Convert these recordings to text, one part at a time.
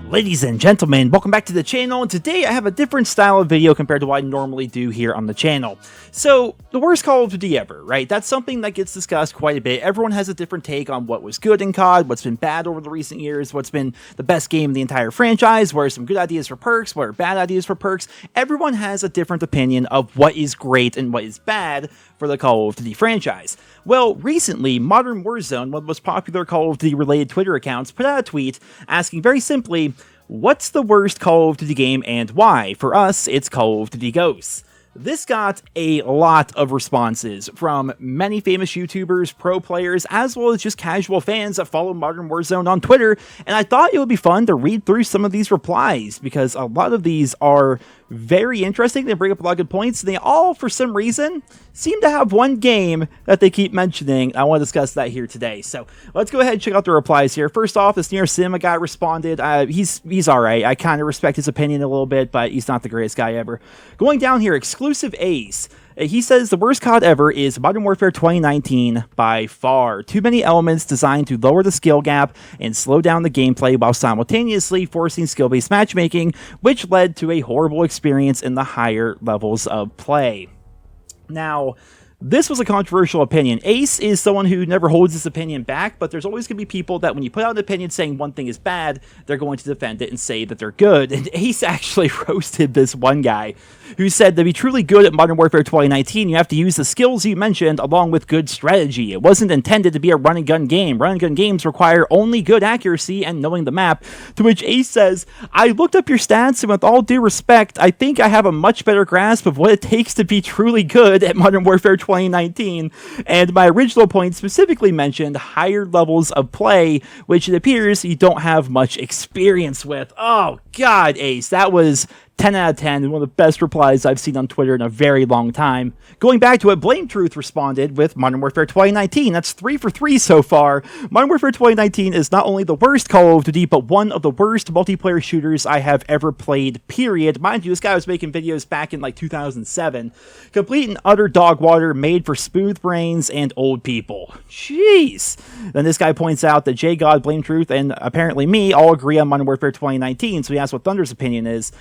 Ladies and gentlemen, welcome back to the channel, and today I have a different style of video compared to what I normally do here on the channel. So, the worst Call of Duty ever, right? That's something that gets discussed quite a bit. Everyone has a different take on what was good in COD, what's been bad over the recent years, what's been the best game in the entire franchise, what are some good ideas for perks, what are bad ideas for perks. Everyone has a different opinion of what is great and what is bad for the Call of Duty franchise. Well, recently, ModernWarzone, one of the most popular Call of Duty related Twitter accounts, put out a tweet asking very simply, what's the worst Call of Duty game and why? For us, it's Call of Duty Ghosts. This got a lot of responses from many famous YouTubers, pro players, as well as just casual fans that follow Modern Warzone on Twitter, and I thought it would be fun to read through some of these replies, because a lot of these are very interesting. They bring up a lot of good points, and they all, for some reason, seem to have one game that they keep mentioning. I want to discuss that here today. So let's go ahead and check out the replies here. First off, this NerosCinema guy responded. He's alright. I kind of respect his opinion a little bit, but he's not the greatest guy ever. Going down here, Exclusive Ace. He says the worst COD ever is Modern Warfare 2019 by far. Too many elements designed to lower the skill gap and slow down the gameplay while simultaneously forcing skill-based matchmaking, which led to a horrible experience in the higher levels of play. Now, this was a controversial opinion. Ace is someone who never holds his opinion back, but there's always going to be people that when you put out an opinion saying one thing is bad, they're going to defend it and say that they're good. And Ace actually roasted this one guy who said to be truly good at Modern Warfare 2019, you have to use the skills you mentioned along with good strategy. It wasn't intended to be a run and gun game. Run and gun games require only good accuracy and knowing the map. To which Ace says, I looked up your stats, and with all due respect, I think I have a much better grasp of what it takes to be truly good at Modern Warfare 2019, and my original point specifically mentioned higher levels of play, which it appears you don't have much experience with. Oh god, Ace, that was 10 out of 10, and one of the best replies I've seen on Twitter in a very long time. Going back to it, Blame Truth responded with Modern Warfare 2019. That's 3 for 3 so far. Modern Warfare 2019 is not only the worst Call of Duty, but one of the worst multiplayer shooters I have ever played, period. Mind you, this guy was making videos back in like 2007. Complete and utter dog water made for smooth brains and old people. Jeez. Then this guy points out that J God, Blame Truth, and apparently me all agree on Modern Warfare 2019, so he asks what Thunder's opinion is.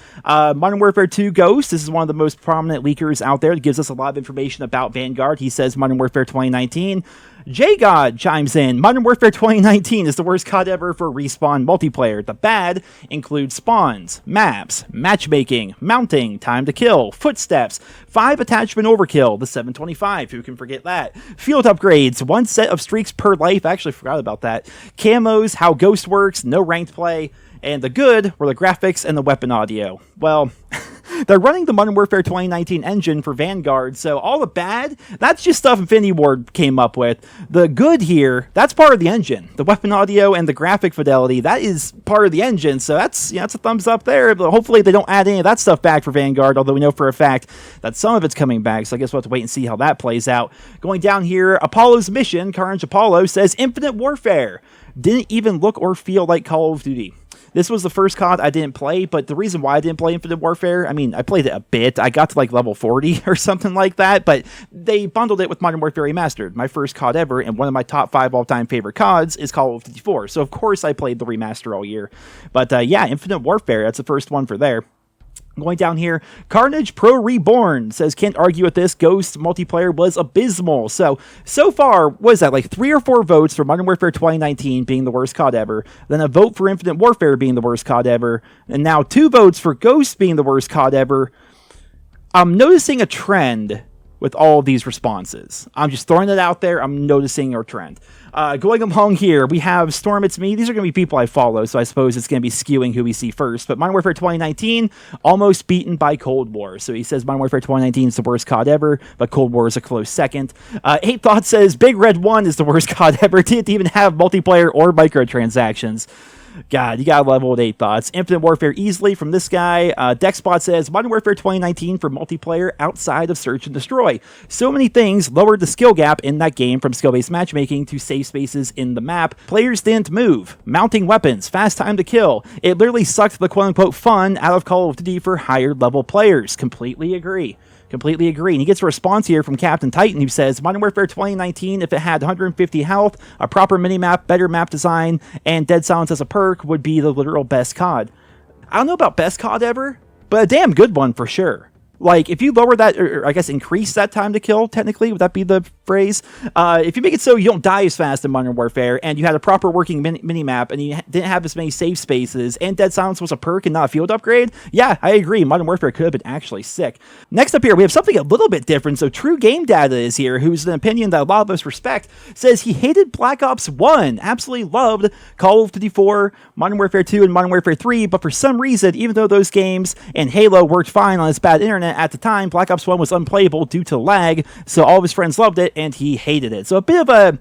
Modern Warfare 2 Ghost, this is one of the most prominent leakers out there that gives us a lot of information about Vanguard. He says Modern Warfare 2019. J-God chimes in, Modern Warfare 2019 is the worst COD ever for Respawn multiplayer. The bad includes spawns, maps, matchmaking, mounting, time to kill, footsteps, 5 attachment overkill, the 725, who can forget that, field upgrades, 1 set of streaks per life, I actually forgot about that, camos, how Ghost works, no ranked play, and the good were the graphics and the weapon audio. Well, they're running the Modern Warfare 2019 engine for Vanguard, so all the bad, that's just stuff Infinity Ward came up with. The good here, that's part of the engine. The weapon audio and the graphic fidelity, that is part of the engine, so that's a thumbs up there. But hopefully they don't add any of that stuff back for Vanguard, although we know for a fact that some of it's coming back, so I guess we'll have to wait and see how that plays out. Going down here, Apollo's mission, Carnage Apollo, says Infinite Warfare. Didn't even look or feel like Call of Duty. This was the first COD I didn't play, but the reason why I didn't play Infinite Warfare, I mean, I played it a bit. I got to like level 40 or something like that, but they bundled it with Modern Warfare Remastered, my first COD ever, and one of my top 5 all-time favorite CODs is Call of Duty 4. So of course I played the remaster all year. But yeah, Infinite Warfare, that's the first one for there. Going down here, Carnage Pro Reborn says, can't argue with this, Ghost multiplayer was abysmal. So far, what is that, like 3 or 4 votes for Modern Warfare 2019 being the worst COD ever, then a vote for Infinite Warfare being the worst COD ever, and now 2 votes for Ghost being the worst COD ever. I'm noticing a trend with all of these responses. I'm just throwing it out there, I'm noticing a trend. Going along here, we have Storm It's Me. These are going to be people I follow, so I suppose it's going to be skewing who we see first. But Modern Warfare 2019, almost beaten by Cold War. So he says Modern Warfare 2019 is the worst COD ever, but Cold War is a close second. 8 Thoughts says Big Red 1 is the worst COD ever. Didn't even have multiplayer or microtransactions. God, you gotta level with 8 Thoughts. Infinite Warfare easily from this guy. Dexbot says, Modern Warfare 2019 for multiplayer outside of Search and Destroy. So many things lowered the skill gap in that game, from skill-based matchmaking to safe spaces in the map. Players didn't move. Mounting weapons. Fast time to kill. It literally sucked the quote-unquote fun out of Call of Duty for higher level players. Completely agree. Completely agree. And he gets a response here from Captain Titan, who says, Modern Warfare 2019, if it had 150 health, a proper minimap, better map design, and Dead Silence as a perk, would be the literal best COD. I don't know about best COD ever, but a damn good one for sure. Like, if you lower that, or I guess increase that time to kill, technically, would that be the phrase? If you make it so you don't die as fast in Modern Warfare, and you had a proper working minimap, and you didn't have as many save spaces, and Dead Silence was a perk and not a field upgrade, yeah, I agree, Modern Warfare could have been actually sick. Next up here, we have something a little bit different. So True Game Data is here, who's an opinion that a lot of us respect, says he hated Black Ops 1, absolutely loved Call of Duty 4, Modern Warfare 2, and Modern Warfare 3, but for some reason, even though those games and Halo worked fine on his bad internet at the time, Black Ops 1 was unplayable due to lag, so all of his friends loved it, and he hated it. So a bit of a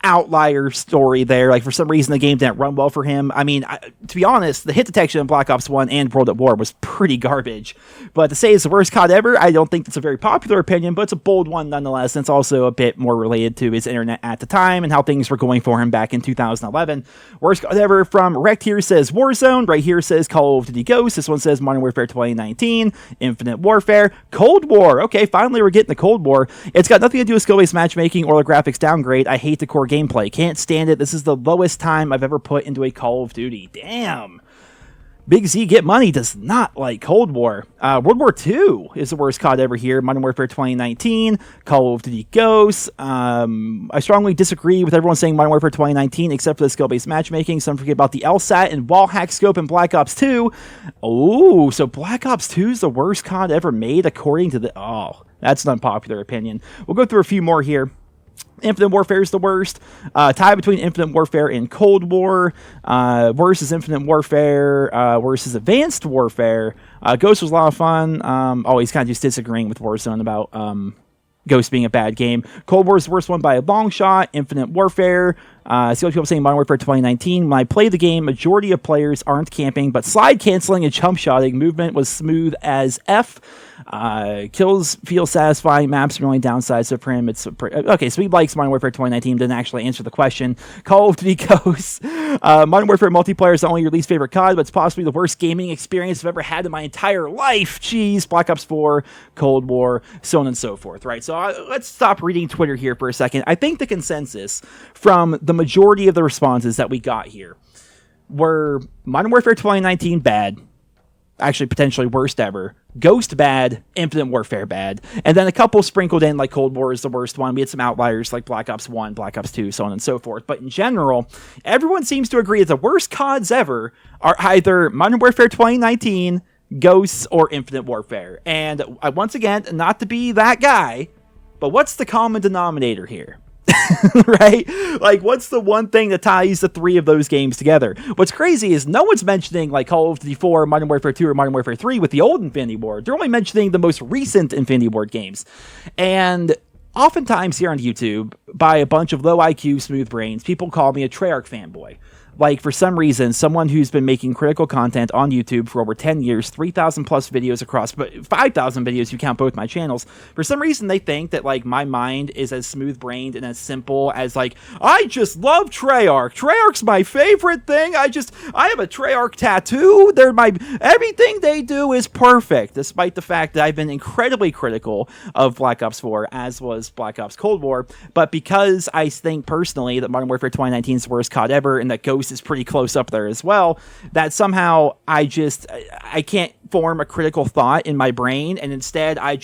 outlier story there. Like, for some reason the game didn't run well for him. I mean, to be honest, the hit detection in Black Ops 1 and World at War was pretty garbage. But to say it's the worst COD ever, I don't think that's a very popular opinion, but it's a bold one nonetheless, and it's also a bit more related to his internet at the time and how things were going for him back in 2011. Worst COD ever from Rect here says Warzone, right here says Call of Duty Ghosts, this one says Modern Warfare 2019, Infinite Warfare, Cold War. Okay, finally we're getting the Cold War. It's got nothing to do with skill-based matchmaking or the graphics downgrade. I hate the core gameplay. Can't stand it. This is the lowest time I've ever put into a Call of Duty. Damn. Big Z Get Money does not like Cold War. World War II is the worst COD ever here. Modern Warfare 2019, Call of Duty Ghosts. I strongly disagree with everyone saying Modern Warfare 2019, except for the skill-based matchmaking. Some forget about the LSAT and wall hack scope in Black Ops 2. Oh, so Black Ops 2 is the worst COD ever made, according to the... Oh, that's an unpopular opinion. We'll go through a few more here. Infinite Warfare is the worst. Tie between Infinite Warfare and Cold War. Worst is Infinite Warfare. Worst is Advanced Warfare. Ghost was a lot of fun. He's kind of just disagreeing with Warzone about Ghost being a bad game. Cold War is the worst one by a long shot. Infinite Warfare. I see a lot of people saying Modern Warfare 2019. When I play the game, majority of players aren't camping, but slide canceling and jump shotting. Movement was smooth as F. Kills feel satisfying. Maps are the only downside. So for him, it's okay. So he likes Modern Warfare 2019. Didn't actually answer the question. Call of Duty Ghosts. Modern Warfare multiplayer is not only your least favorite COD, but it's possibly the worst gaming experience I've ever had in my entire life. Jeez. Black Ops 4, Cold War, so on and so forth. Right. So let's stop reading Twitter here for a second. I think the consensus from the majority of the responses that we got here were Modern Warfare 2019 bad. Actually, potentially worst ever. Ghost bad, Infinite Warfare bad, and then a couple sprinkled in, like Cold War is the worst one. We had some outliers like Black Ops 1, Black Ops 2, so on and so forth. But in general, everyone seems to agree that the worst CODs ever are either Modern Warfare 2019, Ghosts, or Infinite Warfare. And once again, not to be that guy, but what's the common denominator here? Right? Like, what's the one thing that ties the three of those games together? What's crazy is no one's mentioning like Call of Duty 4, Modern Warfare 2, or Modern Warfare 3 with the old Infinity Ward. They're only mentioning the most recent Infinity Ward games. And oftentimes here on YouTube, by a bunch of low IQ, smooth brains, people call me a Treyarch fanboy. Like, for some reason, someone who's been making critical content on YouTube for over 10 years, 3,000 plus videos across, but 5,000 videos if you count both my channels, for some reason they think that, like, my mind is as smooth-brained and as simple as, like, I just love Treyarch. Treyarch's my favorite thing. I have a Treyarch tattoo. Everything they do is perfect, despite the fact that I've been incredibly critical of Black Ops 4, as was Black Ops Cold War, but because I think personally that Modern Warfare 2019 is the worst COD ever, and that Ghost is pretty close up there as well, that somehow I can't form a critical thought in my brain, and instead I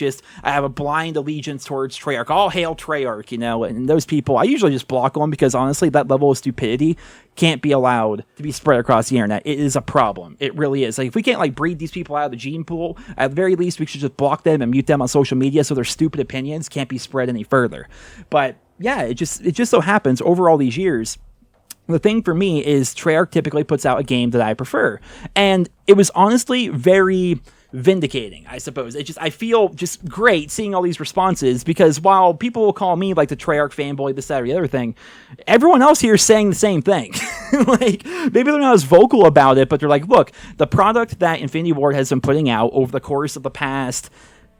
have a blind allegiance towards Treyarch. All hail Treyarch, and those people, I usually just block them, because honestly, that level of stupidity can't be allowed to be spread across the internet. It is a problem. It really is. Like, if we can't, like, breed these people out of the gene pool, at the very least, we should just block them and mute them on social media so their stupid opinions can't be spread any further. But yeah, it just so happens over all these years, the thing for me is Treyarch typically puts out a game that I prefer. And it was honestly very vindicating, I suppose. I feel just great seeing all these responses, because while people will call me like the Treyarch fanboy, this, that, or the other thing, everyone else here is saying the same thing. Like, maybe they're not as vocal about it, but they're like, look, the product that Infinity Ward has been putting out over the course of the past,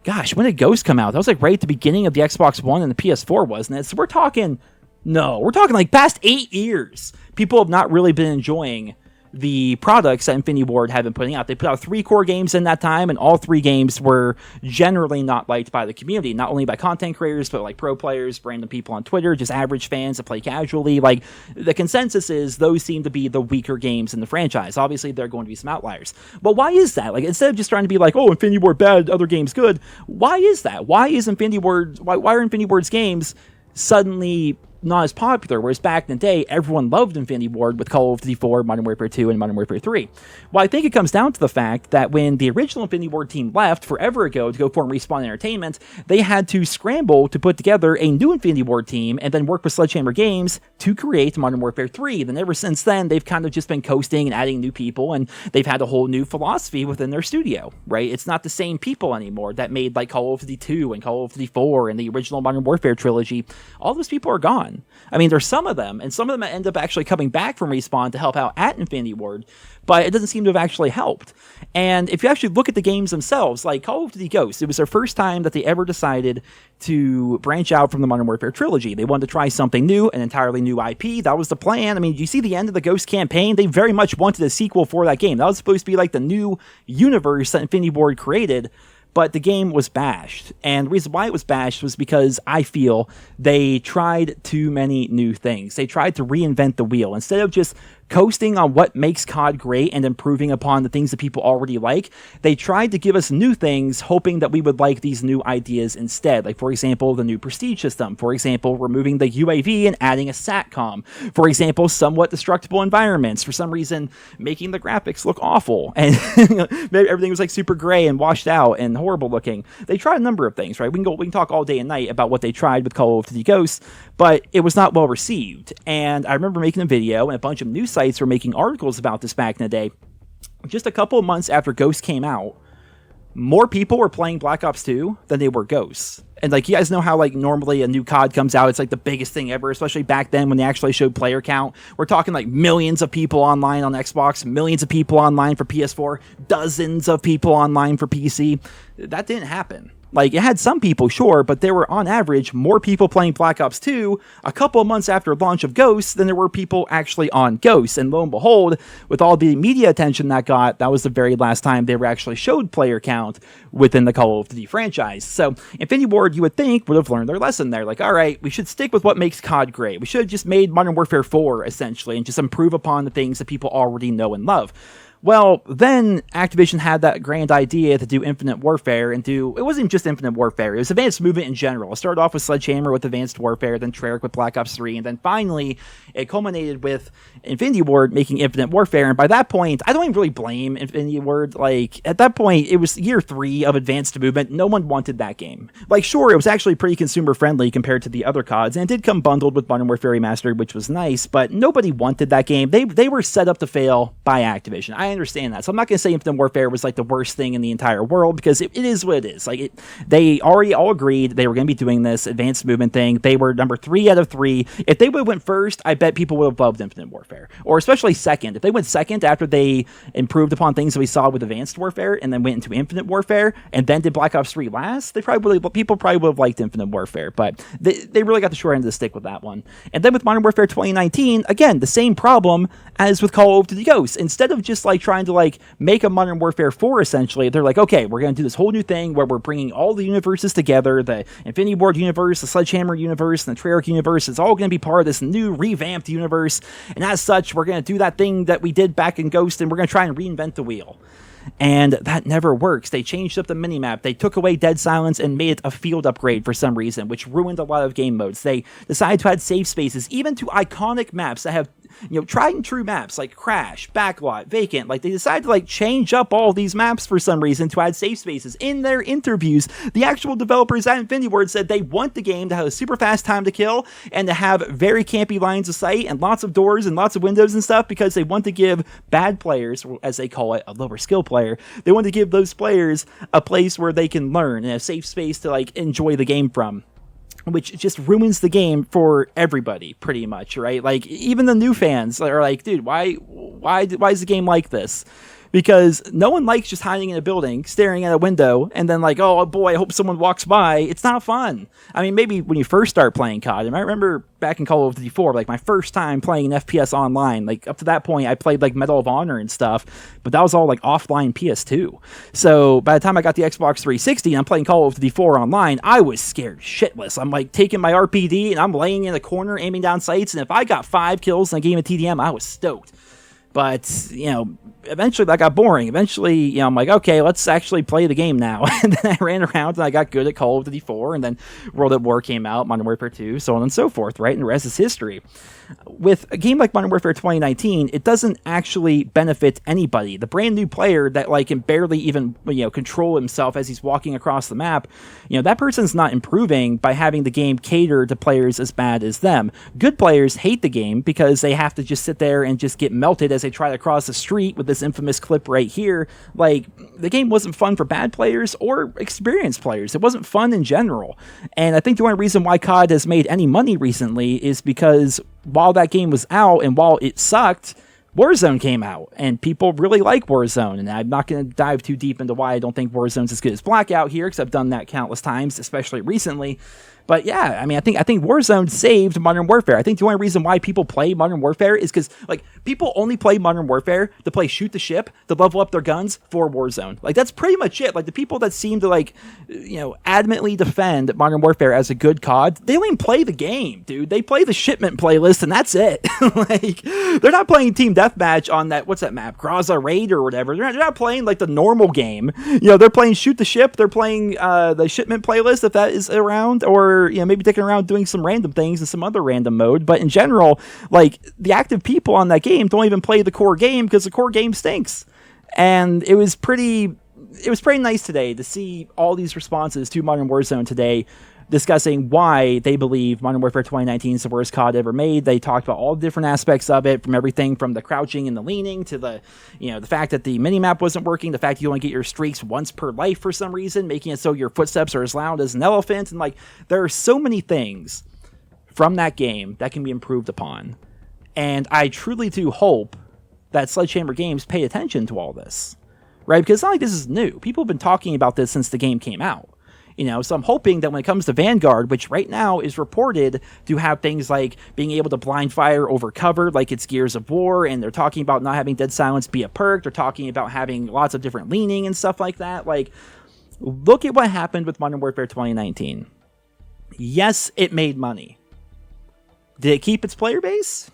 gosh, when did Ghost come out? That was like right at the beginning of the Xbox One and the PS4, wasn't it? So we're talking like past 8 years. People have not really been enjoying the products that Infinity Ward had been putting out. They put out 3 core games in that time, and all 3 games were generally not liked by the community, not only by content creators, but like pro players, random people on Twitter, just average fans that play casually. Like, the consensus is those seem to be the weaker games in the franchise. Obviously, there are going to be some outliers. But why is that? Like, instead of just trying to be like, oh, Infinity Ward bad, other games good, why is that? Why are Infinity Ward's games suddenly not as popular, whereas back in the day, everyone loved Infinity Ward with Call of Duty 4, Modern Warfare 2, and Modern Warfare 3. Well, I think it comes down to the fact that when the original Infinity Ward team left forever ago to go form Respawn Entertainment, they had to scramble to put together a new Infinity Ward team and then work with Sledgehammer Games to create Modern Warfare 3. Then ever since then, they've kind of just been coasting and adding new people, and they've had a whole new philosophy within their studio, right? It's not the same people anymore that made like Call of Duty 2 and Call of Duty 4 and the original Modern Warfare trilogy. All those people are gone. I mean, there's some of them, and some of them end up actually coming back from Respawn to help out at Infinity Ward, but it doesn't seem to have actually helped. And if you actually look at the games themselves, like Call of Duty Ghosts, it was their first time that they ever decided to branch out from the Modern Warfare trilogy. They wanted to try something new, an entirely new IP. That was the plan. I mean, you see the end of the Ghost campaign? They very much wanted a sequel for that game. That was supposed to be like the new universe that Infinity Ward created. But the game was bashed, and the reason why it was bashed was because I feel they tried too many new things. They tried to reinvent the wheel. Instead of just coasting on what makes COD great and improving upon the things that people already like, they tried to give us new things, hoping that we would like these new ideas instead. Like, for example, the new Prestige system. For example, removing the UAV and adding a SATCOM. For example, somewhat destructible environments. For some reason, making the graphics look awful. And everything was like super gray and washed out and horrible looking. They tried a number of things, right? We can talk all day and night about what they tried with Call of Duty Ghosts, but it was not well received. And I remember making a video, and a bunch of news sites were making articles about this back in the day. Just a couple of months after Ghosts came out, more people were playing Black Ops 2 than they were Ghosts. And like, you guys know how like normally a new COD comes out, it's like the biggest thing ever, especially back then when they actually showed player count. We're talking like millions of people online on Xbox, millions of people online for PS4, dozens of people online for PC. That didn't happen. Like, it had some people, sure, but there were, on average, more people playing Black Ops 2 a couple of months after launch of Ghosts than there were people actually on Ghosts. And lo and behold, with all the media attention that got, that was the very last time they ever actually showed player count within the Call of Duty franchise. So, Infinity Ward, you would think, would have learned their lesson there. Like, all right, we should stick with what makes COD great. We should have just made Modern Warfare 4, essentially, and just improve upon the things that people already know and love. Well, then Activision had that grand idea to do Infinite Warfare and it wasn't just Infinite Warfare, it was Advanced Movement in general. It started off with Sledgehammer with Advanced Warfare, then Treyarch with Black Ops 3, and then finally it culminated with Infinity Ward making Infinite Warfare. And by that point, I don't even really blame Infinity Ward. Like, at that point, it was year 3 of Advanced Movement. No one wanted that game. Like, sure, it was actually pretty consumer friendly compared to the other CODs, and it did come bundled with Modern Warfare Remastered, which was nice, but nobody wanted that game. They were set up to fail by Activision. I understand that. So I'm not going to say Infinite Warfare was like the worst thing in the entire world, because it is what it is. Like, they already all agreed they were going to be doing this Advanced Movement thing. They were number 3 out of 3. If they would have went first, I bet people would have loved Infinite Warfare, or especially second. If they went second after they improved upon things that we saw with Advanced Warfare and then went into Infinite Warfare and then did Black Ops 3 last, people probably would have liked Infinite Warfare, but they really got the short end of the stick with that one. And then with Modern Warfare 2019, again, the same problem as with Call of Duty Ghosts. Instead of just like trying to like make a Modern Warfare 4, essentially, they're like, okay, we're going to do this whole new thing where we're bringing all the universes together, the Infinity Ward universe, the Sledgehammer universe, and the Treyarch universe. It's all going to be part of this new revamped universe, and as such, we're going to do that thing that we did back in Ghost, and we're going to try and reinvent the wheel. And that never works. They changed up the minimap. They took away Dead Silence and made it a field upgrade for some reason, which ruined a lot of game modes. They decided to add save spaces, even to iconic maps that have, tried and true maps like Crash, Backlot, Vacant. Like, they decided to like change up all these maps for some reason to add save spaces. In their interviews, the actual developers at Infinity Ward said they want the game to have a super fast time to kill and to have very campy lines of sight and lots of doors and lots of windows and stuff, because they want to give bad players, or as they call it, a lower skill player, they want to give those players a place where they can learn and a safe space to like enjoy the game from, which just ruins the game for everybody, pretty much, right? Like, even the new fans are like, dude, why is the game like this? because no one likes just hiding in a building, staring at a window, and then like, oh boy, I hope someone walks by. It's not fun. I mean, maybe when you first start playing COD, and I remember back in Call of Duty 4, like my first time playing an FPS online, like up to that point, I played like Medal of Honor and stuff, but that was all like offline PS2. So by the time I got the Xbox 360 and I'm playing Call of Duty 4 online, I was scared shitless. I'm like taking my RPD and I'm laying in a corner aiming down sights, and if I got 5 kills in a game of TDM, I was stoked. But, you know, eventually that got boring. Eventually, you know, I'm like, okay, let's actually play the game now. And then I ran around and I got good at Call of Duty 4, and then World at War came out, Modern Warfare 2, so on and so forth, right? And the rest is history. With a game like Modern Warfare 2019, it doesn't actually benefit anybody. The brand new player that like can barely even, you know, control himself as he's walking across the map, you know, that person's not improving by having the game cater to players as bad as them. Good players hate the game because they have to just sit there and just get melted as they try to cross the street with this infamous clip right here. Like, the game wasn't fun for bad players or experienced players. It wasn't fun in general. And I think the only reason why COD has made any money recently is because while that game was out and while it sucked, Warzone came out, and people really like Warzone, and I'm not going to dive too deep into why I don't think Warzone's as good as Blackout here, because I've done that countless times, especially recently. But yeah, I mean, I think Warzone saved Modern Warfare. I think the only reason why people play Modern Warfare is because, like, people only play Modern Warfare to play shoot the ship, to level up their guns for Warzone. Like, that's pretty much it. Like, the people that seem to, like, you know, adamantly defend Modern Warfare as a good COD, they don't even play the game, dude. They play the shipment playlist, and that's it. Like, they're not playing Team Deathmatch on that, what's that map? Graza Raid or whatever. They're not playing, like, the normal game. You know, they're playing shoot the ship. They're playing the shipment playlist, if that is around, or, you know, maybe dicking around doing some random things in some other random mode. But in general, like, the active people on that game don't even play the core game because the core game stinks. And it was pretty nice today to see all these responses to Modern Warzone today, discussing why they believe Modern Warfare 2019 is the worst COD ever made. They talked about all the different aspects of it, from everything from the crouching and the leaning to the, you know, the fact that the minimap wasn't working, the fact you only get your streaks once per life for some reason, making it so your footsteps are as loud as an elephant. And like, there are so many things from that game that can be improved upon. And I truly do hope that Sledgehammer Games pay attention to all this, right? Because it's not like this is new. People have been talking about this since the game came out. You know, so I'm hoping that when it comes to Vanguard, which right now is reported to have things like being able to blind fire over cover, like it's Gears of War, and they're talking about not having Dead Silence be a perk, they're talking about having lots of different leaning and stuff like that. Like, look at what happened with Modern Warfare 2019. Yes, it made money. Did it keep its player base?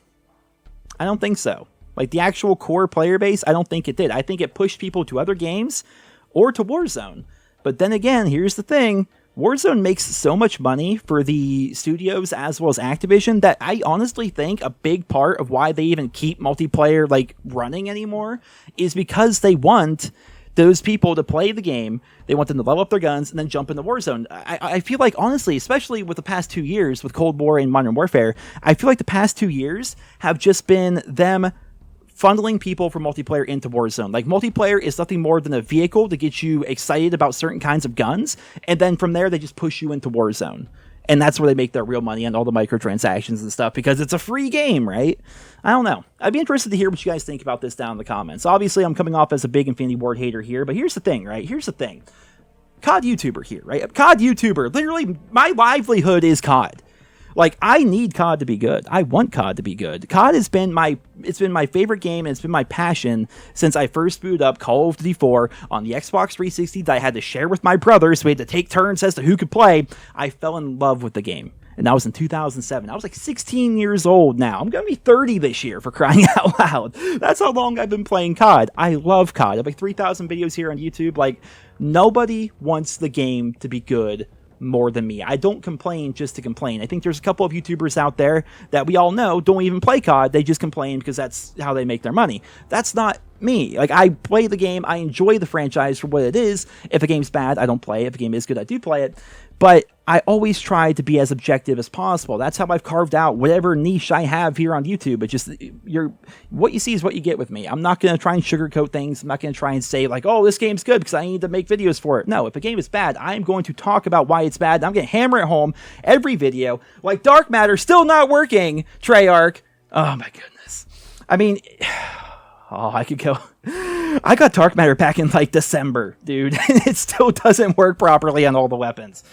I don't think so. Like, the actual core player base, I don't think it did. I think it pushed people to other games or to Warzone. But then again, here's the thing. Warzone makes so much money for the studios as well as Activision that I honestly think a big part of why they even keep multiplayer like running anymore is because they want those people to play the game. They want them to level up their guns and then jump into Warzone. I feel like, honestly, especially with the past 2 years with Cold War and Modern Warfare, I feel like the past 2 years have just been them funneling people from multiplayer into Warzone. Like, multiplayer is nothing more than a vehicle to get you excited about certain kinds of guns, and then from there they just push you into Warzone. And that's where they make their real money on all the microtransactions and stuff, because it's a free game, right? I don't know. I'd be interested to hear what you guys think about this down in the comments. Obviously, I'm coming off as a big Infinity Ward hater here, but here's the thing, right? Here's the thing. COD YouTuber here, right? COD YouTuber. Literally, my livelihood is COD. Like, I need COD to be good. I want COD to be good. COD has been my favorite game, and it's been my passion since I first booted up Call of Duty 4 on the Xbox 360 that I had to share with my brother, so we had to take turns as to who could play. I fell in love with the game. And that was in 2007. I was like 16 years old now. I'm going to be 30 this year, for crying out loud. That's how long I've been playing COD. I love COD. I have like 3,000 videos here on YouTube. Like, nobody wants the game to be good more than me. I don't complain just to complain. I think there's a couple of YouTubers out there that we all know don't even play COD. They just complain because that's how they make their money. That's not me. Like, I play the game. I enjoy the franchise for what it is. If a game's bad, I don't play it. If a game is good, I do play it. But I always try to be as objective as possible. That's how I've carved out whatever niche I have here on YouTube. It's just, what you see is what you get with me. I'm not going to try and sugarcoat things. I'm not going to try and say, like, oh, this game's good because I need to make videos for it. No, if a game is bad, I'm going to talk about why it's bad. I'm going to hammer it home every video. Like, Dark Matter still not working, Treyarch. Oh, my goodness. I mean, oh, I could go... I got Dark Matter back in like December, dude, and it still doesn't work properly on all the weapons.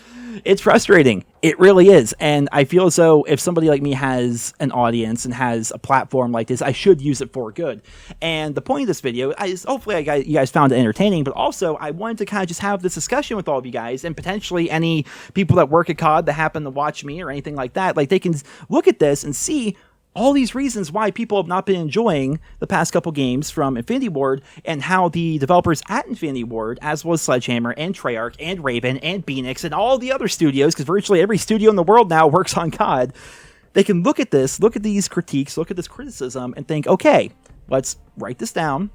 It's frustrating. It really is. And I feel as though if somebody like me has an audience and has a platform like this, I should use it for good. And the point of this video is hopefully you guys found it entertaining, but also I wanted to kind of just have this discussion with all of you guys, and potentially any people that work at COD that happen to watch me or anything like that. Like, they can look at this and see all these reasons why people have not been enjoying the past couple games from Infinity Ward, and how the developers at Infinity Ward, as well as Sledgehammer and Treyarch and Raven and Phoenix and all the other studios, because virtually every studio in the world now works on COD, they can look at this, look at these critiques, look at this criticism, and think, okay, let's write this down.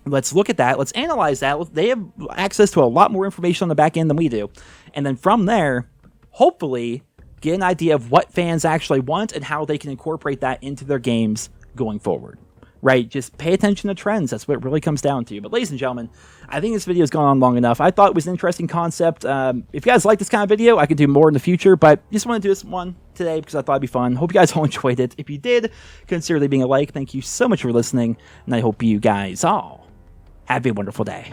Let's look at that. Let's analyze that. They have access to a lot more information on the back end than we do. And then from there, hopefully get an idea of what fans actually want and how they can incorporate that into their games going forward, right? Just pay attention to trends. That's what it really comes down to. But ladies and gentlemen, I think this video has gone on long enough. I thought it was an interesting concept. If you guys like this kind of video, I could do more in the future, but just want to do this one today because I thought it'd be fun. Hope you guys all enjoyed it. If you did, consider leaving a like. Thank you so much for listening, and I hope you guys all have a wonderful day.